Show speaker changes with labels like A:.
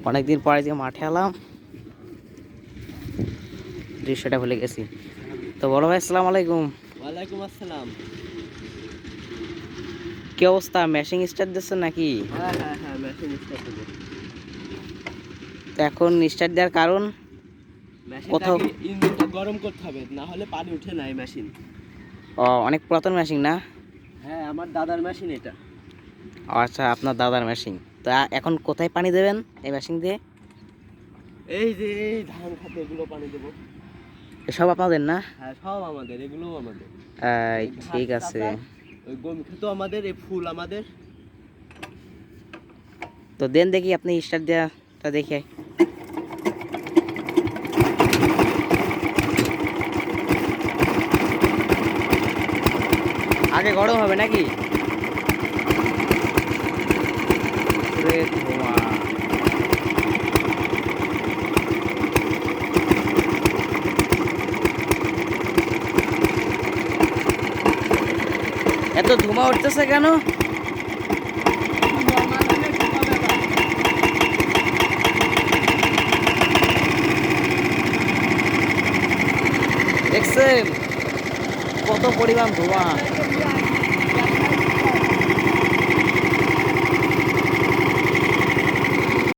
A: অনেকদিন পরে যে মাঠে এলাম, দৃশ্যটা ভুলে গেছি। তো বড় ভাই, আসসালামু আলাইকুম।
B: ওয়ালাইকুম আসসালাম।
A: কি অবস্থা? মেশিন স্টার্ট দিচ্ছেন নাকি?
B: হ্যাঁ হ্যাঁ হ্যাঁ, মেশিন স্টার্ট দেবো।
A: তো এখন স্টার্ট দেওয়ার কারণ? কোথাও
B: মেশিনটাকে ইঞ্জিনটা গরম করতে হবে, না হলে পানি উঠে না এই মেশিন।
A: অনেক পুরাতন মেশিন না?
B: হ্যাঁ, আমার দাদার মেশিন এটা।
A: আচ্ছা, আপনার দাদার মেশিন। তো এখন কোথায় পানি দেবেন এই মেশিন দিয়ে?
B: এই যে এই ধান খাতে এগুলো পানি দেবো।
A: এসব আপনাদের না?
B: হ্যাঁ, সব আমাদের, এগুলোও আমাদের। এই ঘাস
A: ঠিক আছে।
B: চাষা, ওই গম খেতও আমাদের, এই ফুল আমাদের।
A: তো দেন দেখি আপনি স্টার্ট দেওয়াটা দেখে। আগে গরম হবে নাকি? ওরে ধোঁয়া! এত ধোঁয়া উঠতেছে কেন? দেখছেন কত পরিমাণ ধোঁয়া?